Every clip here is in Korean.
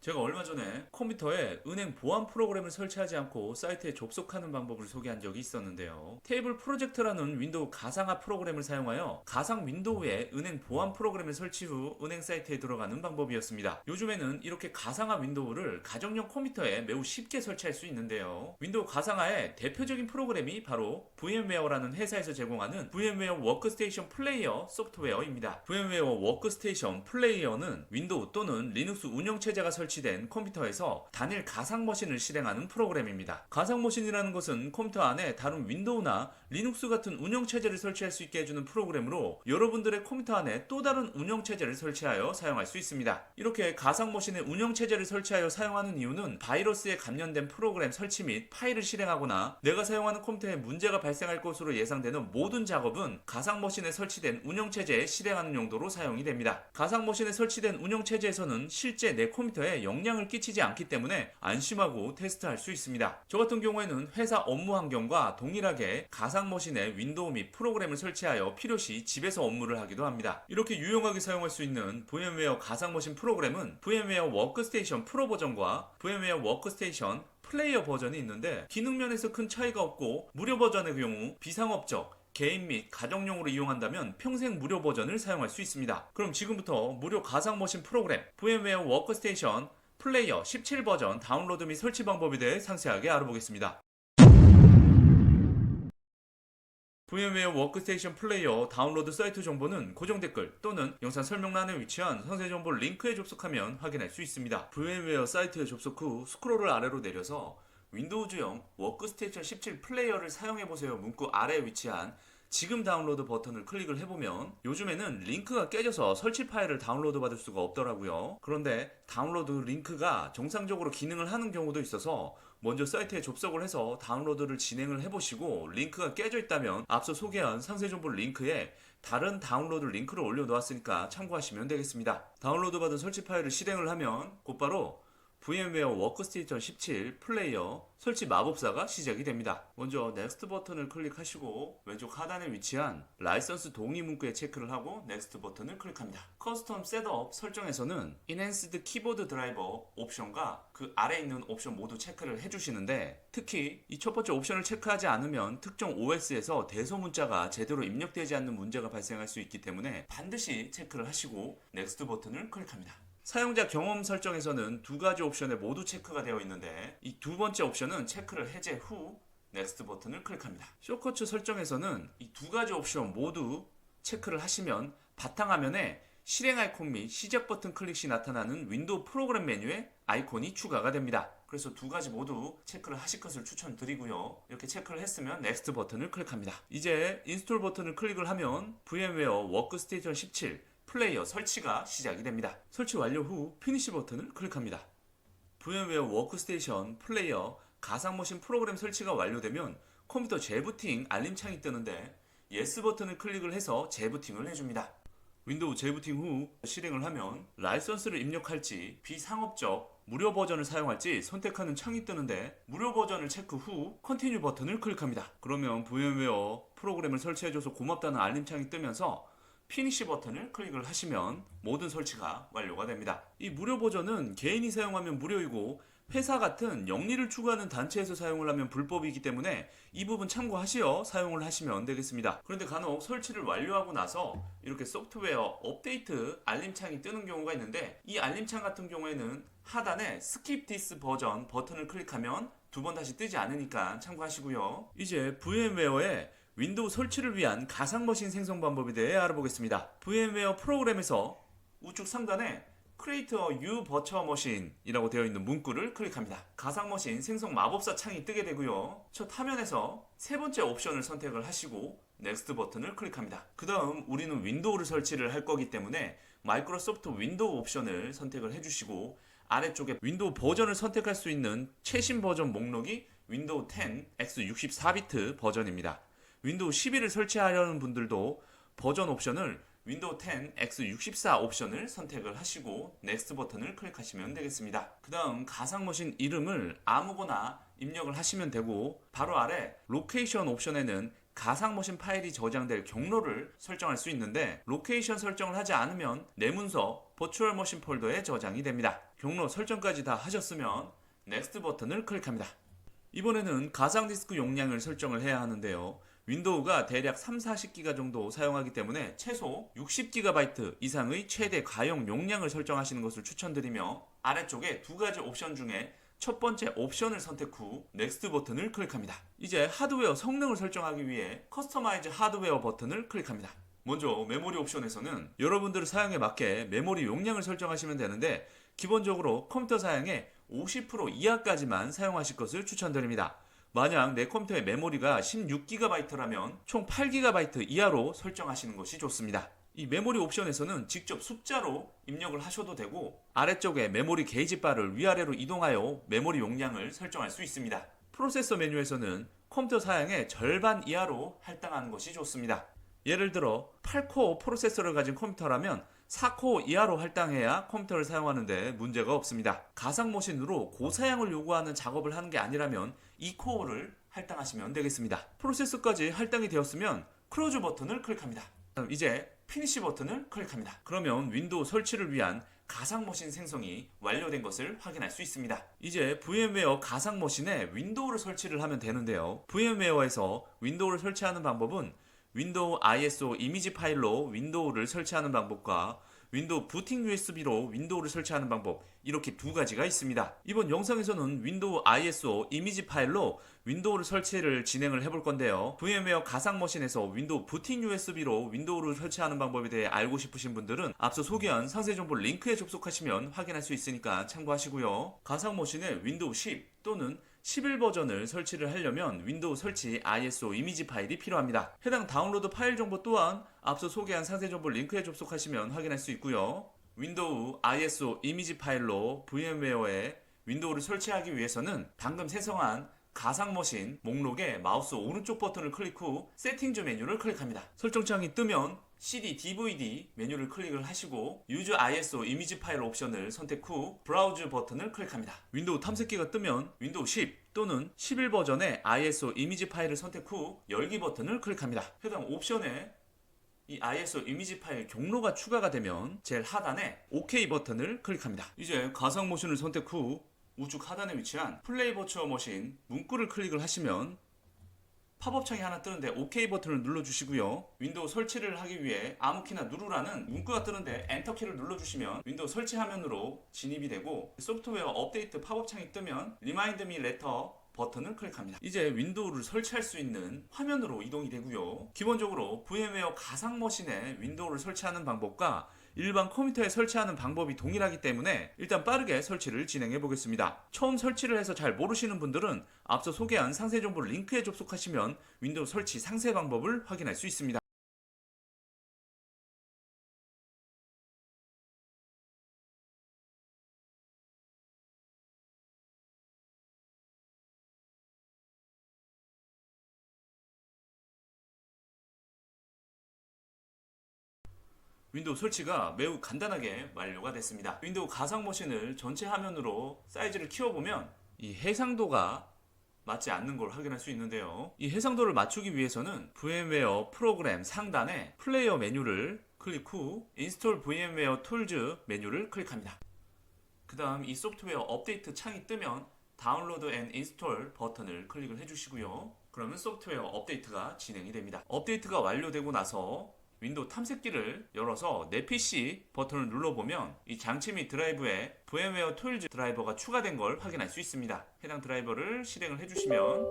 제가 얼마 전에 컴퓨터에 은행 보안 프로그램을 설치하지 않고 사이트에 접속하는 방법을 소개한 적이 있었는데요. 테이블 프로젝트라는 윈도우 가상화 프로그램을 사용하여 가상 윈도우에 은행 보안 프로그램을 설치 후 은행 사이트에 들어가는 방법이었습니다. 요즘에는 이렇게 가상화 윈도우를 가정용 컴퓨터에 매우 쉽게 설치할 수 있는데요. 윈도우 가상화의 대표적인 프로그램이 바로 VMware라는 회사에서 제공하는 VMware 워크스테이션 플레이어 소프트웨어입니다. VMware 워크스테이션 플레이어는 윈도우 또는 리눅스 운영체제가 설치된 컴퓨터에서 단일 가상 머신을 실행하는 프로그램입니다. 가상 머신이라는 것은 컴퓨터 안에 다른 윈도우나 리눅스 같은 운영체제를 설치할 수 있게 해주는 프로그램으로 여러분들의 컴퓨터 안에 또 다른 운영체제를 설치하여 사용할 수 있습니다. 이렇게 가상 머신의 운영체제를 설치하여 사용하는 이유는 바이러스에 감염된 프로그램 설치 및 파일을 실행하거나 내가 사용하는 컴퓨터에 문제가 발생할 것으로 예상되는 모든 작업은 가상 머신에 설치된 운영체제에 실행하는 용도로 사용이 됩니다. 가상 머신에 설치된 운영체제에서는 실제 내 컴퓨터에 영향을 끼치지 않기 때문에 안심하고 테스트할 수 있습니다. 저 같은 경우에는 회사 업무 환경과 동일하게 가상 머신에 윈도우 및 프로그램을 설치하여 필요시 집에서 업무를 하기도 합니다. 이렇게 유용하게 사용할 수 있는 VMware 가상 머신 프로그램은 VMware 워크스테이션 프로 버전과 VMware 워크스테이션 플레이어 버전이 있는데 기능 면에서 큰 차이가 없고 무료 버전의 경우 비상업적 개인 및 가정용으로 이용한다면 평생 무료 버전을 사용할 수 있습니다. 그럼 지금부터 무료 가상 머신 프로그램 VMware 워크스테이션 플레이어 17 버전 다운로드 및 설치 방법에 대해 상세하게 알아보겠습니다. VMware 워크스테이션 플레이어 다운로드 사이트 정보는 고정 댓글 또는 영상 설명란에 위치한 상세 정보 링크에 접속하면 확인할 수 있습니다. VMware 사이트에 접속 후 스크롤을 아래로 내려서 윈도우즈용 워크스테이션 17 플레이어를 사용해보세요 문구 아래에 위치한 지금 다운로드 버튼을 클릭을 해보면 요즘에는 링크가 깨져서 설치 파일을 다운로드 받을 수가 없더라고요. 그런데 다운로드 링크가 정상적으로 기능을 하는 경우도 있어서 먼저 사이트에 접속을 해서 다운로드를 진행을 해보시고 링크가 깨져 있다면 앞서 소개한 상세 정보 링크에 다른 다운로드 링크를 올려놓았으니까 참고하시면 되겠습니다. 다운로드 받은 설치 파일을 실행을 하면 곧바로 VMware 워크스테이션 17 플레이어 설치 마법사가 시작이 됩니다. 먼저 넥스트 버튼을 클릭하시고 왼쪽 하단에 위치한 라이선스 동의 문구에 체크를 하고 넥스트 버튼을 클릭합니다. 커스텀 셋업 설정에서는 Enhanced 키보드 드라이버 옵션과 그 아래에 있는 옵션 모두 체크를 해주시는데 특히 이 첫 번째 옵션을 체크하지 않으면 특정 OS에서 대소문자가 제대로 입력되지 않는 문제가 발생할 수 있기 때문에 반드시 체크를 하시고 넥스트 버튼을 클릭합니다. 사용자 경험 설정에서는 두 가지 옵션에 모두 체크가 되어 있는데 이 두 번째 옵션은 체크를 해제 후 넥스트 버튼을 클릭합니다. 쇼커츠 설정에서는 이 두 가지 옵션 모두 체크를 하시면 바탕화면에 실행 아이콘 및 시작 버튼 클릭 시 나타나는 윈도우 프로그램 메뉴에 아이콘이 추가가 됩니다. 그래서 두 가지 모두 체크를 하실 것을 추천드리고요. 이렇게 체크를 했으면 넥스트 버튼을 클릭합니다. 이제 인스톨 버튼을 클릭을 하면 VMware 워크스테이션 17 플레이어 설치가 시작이 됩니다. 설치 완료 후 피니시 버튼을 클릭합니다. VMware 워크스테이션 플레이어 가상머신 프로그램 설치가 완료되면 컴퓨터 재부팅 알림창이 뜨는데 예스 버튼을 클릭을 해서 재부팅을 해줍니다. 윈도우 재부팅 후 실행을 하면 라이선스를 입력할지 비상업적 무료 버전을 사용할지 선택하는 창이 뜨는데 무료 버전을 체크 후 컨티뉴 버튼을 클릭합니다. 그러면 VMware 프로그램을 설치해줘서 고맙다는 알림창이 뜨면서 피니시 버튼을 클릭을 하시면 모든 설치가 완료가 됩니다. 이 무료 버전은 개인이 사용하면 무료이고 회사 같은 영리를 추구하는 단체에서 사용을 하면 불법이기 때문에 이 부분 참고하시어 사용을 하시면 되겠습니다. 그런데 간혹 설치를 완료하고 나서 이렇게 소프트웨어 업데이트 알림창이 뜨는 경우가 있는데 이 알림창 같은 경우에는 하단에 Skip this 버전 버튼을 클릭하면 두 번 다시 뜨지 않으니까 참고하시고요. 이제 VMware의 윈도우 설치를 위한 가상머신 생성 방법에 대해 알아보겠습니다. VMware 프로그램에서 우측 상단에 Create a New Virtual Machine 이라고 되어 있는 문구를 클릭합니다. 가상머신 생성 마법사 창이 뜨게 되고요. 첫 화면에서 세 번째 옵션을 선택을 하시고 Next 버튼을 클릭합니다. 그 다음 우리는 윈도우를 설치를 할 거기 때문에 마이크로소프트 윈도우 옵션을 선택을 해주시고 아래쪽에 윈도우 버전을 선택할 수 있는 최신 버전 목록이 윈도우 10 x64비트 버전입니다. 윈도우 11을 설치하려는 분들도 버전 옵션을 윈도우 10 x64 옵션을 선택을 하시고 넥스트 버튼을 클릭하시면 되겠습니다. 그 다음 가상머신 이름을 아무거나 입력을 하시면 되고 바로 아래 로케이션 옵션에는 가상머신 파일이 저장될 경로를 설정할 수 있는데 로케이션 설정을 하지 않으면 내 문서 버추얼 머신 폴더에 저장이 됩니다. 경로 설정까지 다 하셨으면 넥스트 버튼을 클릭합니다. 이번에는 가상 디스크 용량을 설정을 해야 하는데요. 윈도우가 대략 3-40기가 정도 사용하기 때문에 최소 60GB 이상의 최대 가용 용량을 설정하시는 것을 추천드리며 아래쪽에 두 가지 옵션 중에 첫 번째 옵션을 선택 후 넥스트 버튼을 클릭합니다. 이제 하드웨어 성능을 설정하기 위해 커스터마이즈 하드웨어 버튼을 클릭합니다. 먼저 메모리 옵션에서는 여러분들 사용에 맞게 메모리 용량을 설정하시면 되는데 기본적으로 컴퓨터 사양의 50% 이하까지만 사용하실 것을 추천드립니다. 만약 내 컴퓨터의 메모리가 16GB라면 총 8GB 이하로 설정하시는 것이 좋습니다. 이 메모리 옵션에서는 직접 숫자로 입력을 하셔도 되고 아래쪽에 메모리 게이지 바를 위아래로 이동하여 메모리 용량을 설정할 수 있습니다. 프로세서 메뉴에서는 컴퓨터 사양의 절반 이하로 할당하는 것이 좋습니다. 예를 들어 8코어 프로세서를 가진 컴퓨터라면 4코어 이하로 할당해야 컴퓨터를 사용하는데 문제가 없습니다. 가상머신으로 고사양을 요구하는 작업을 하는 게 아니라면 2코어를 할당하시면 되겠습니다. 프로세서까지 할당이 되었으면 클로즈 버튼을 클릭합니다. 이제 피니시 버튼을 클릭합니다. 그러면 윈도우 설치를 위한 가상머신 생성이 완료된 것을 확인할 수 있습니다. 이제 VM웨어 가상머신에 윈도우를 설치를 하면 되는데요. VM웨어에서 윈도우를 설치하는 방법은 윈도우 ISO 이미지 파일로 윈도우를 설치하는 방법과 윈도우 부팅 USB로 윈도우를 설치하는 방법, 이렇게 두 가지가 있습니다. 이번 영상에서는 윈도우 ISO 이미지 파일로 윈도우를 설치를 진행을 해볼 건데요. VM웨어 가상머신에서 윈도우 부팅 USB로 윈도우를 설치하는 방법에 대해 알고 싶으신 분들은 앞서 소개한 상세 정보 링크에 접속하시면 확인할 수 있으니까 참고하시고요. 가상머신에 윈도우 10 또는 11 버전을 설치를 하려면 윈도우 설치 ISO 이미지 파일이 필요합니다. 해당 다운로드 파일 정보 또한 앞서 소개한 상세 정보 링크에 접속하시면 확인할 수 있고요. 윈도우 ISO 이미지 파일로 VM웨어에 윈도우를 설치하기 위해서는 방금 생성한 가상머신 목록에 마우스 오른쪽 버튼을 클릭 후 세팅즈 메뉴를 클릭합니다. 설정창이 뜨면 CD, DVD 메뉴를 클릭을 하시고 Use ISO 이미지 파일 옵션을 선택 후 브라우즈 버튼을 클릭합니다. 윈도우 탐색기가 뜨면 윈도우 10 또는 11 버전의 ISO 이미지 파일을 선택 후 열기 버튼을 클릭합니다. 해당 옵션에 이 ISO 이미지 파일 경로가 추가가 되면 제일 하단에 OK 버튼을 클릭합니다. 이제 가상머신을 선택 후 우측 하단에 위치한 플레이 버추어 머신 문구를 클릭을 하시면 팝업 창이 하나 뜨는데 OK 버튼을 눌러주시고요. 윈도우 설치를 하기 위해 아무 키나 누르라는 문구가 뜨는데 엔터 키를 눌러주시면 윈도우 설치 화면으로 진입이 되고 소프트웨어 업데이트 팝업 창이 뜨면 Remind Me Later 버튼을 클릭합니다. 이제 윈도우를 설치할 수 있는 화면으로 이동이 되고요. 기본적으로 VM웨어 가상머신에 윈도우를 설치하는 방법과 일반 컴퓨터에 설치하는 방법이 동일하기 때문에 일단 빠르게 설치를 진행해 보겠습니다. 처음 설치를 해서 잘 모르시는 분들은 앞서 소개한 상세 정보 링크에 접속하시면 윈도우 설치 상세 방법을 확인할 수 있습니다. 윈도우 설치가 매우 간단하게 완료가 됐습니다. 윈도우 가상머신을 전체 화면으로 사이즈를 키워보면 이 해상도가 맞지 않는 걸 확인할 수 있는데요. 이 해상도를 맞추기 위해서는 VM웨어 프로그램 상단에 플레이어 메뉴를 클릭 후 인스톨 VM웨어 툴즈 메뉴를 클릭합니다. 그 다음 이 소프트웨어 업데이트 창이 뜨면 다운로드 앤 인스톨 버튼을 클릭을 해주시고요. 그러면 소프트웨어 업데이트가 진행이 됩니다. 업데이트가 완료되고 나서 윈도우 탐색기를 열어서 내 PC 버튼을 눌러보면 이 장치 및 드라이브에 VM웨어 툴즈 드라이버가 추가된 걸 확인할 수 있습니다. 해당 드라이버를 실행을 해주시면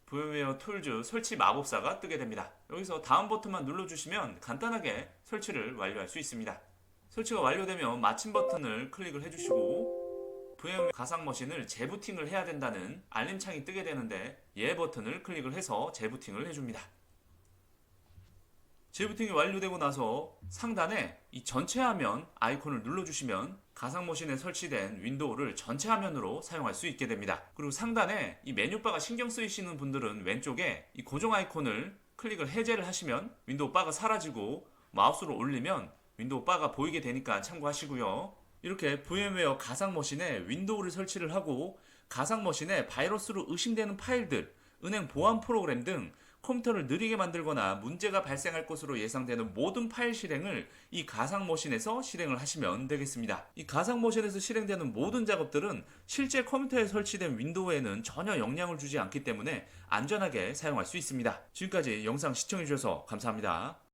VM웨어 툴즈 설치 마법사가 뜨게 됩니다. 여기서 다음 버튼만 눌러주시면 간단하게 설치를 완료할 수 있습니다. 설치가 완료되면 마침 버튼을 클릭을 해주시고 VM웨어 가상머신을 재부팅을 해야 된다는 알림창이 뜨게 되는데 예 버튼을 클릭을 해서 재부팅을 해줍니다. 재부팅이 완료되고 나서 상단에 이 전체 화면 아이콘을 눌러주시면 가상머신에 설치된 윈도우를 전체 화면으로 사용할 수 있게 됩니다. 그리고 상단에 이 메뉴바가 신경 쓰이시는 분들은 왼쪽에 이 고정 아이콘을 클릭을 해제를 하시면 윈도우 바가 사라지고 마우스로 올리면 윈도우 바가 보이게 되니까 참고하시고요. 이렇게 VM웨어 가상머신에 윈도우를 설치를 하고 가상머신에 바이러스로 의심되는 파일들, 은행 보안 프로그램 등 컴퓨터를 느리게 만들거나 문제가 발생할 것으로 예상되는 모든 파일 실행을 이 가상머신에서 실행을 하시면 되겠습니다. 이 가상머신에서 실행되는 모든 작업들은 실제 컴퓨터에 설치된 윈도우에는 전혀 영향을 주지 않기 때문에 안전하게 사용할 수 있습니다. 지금까지 영상 시청해주셔서 감사합니다.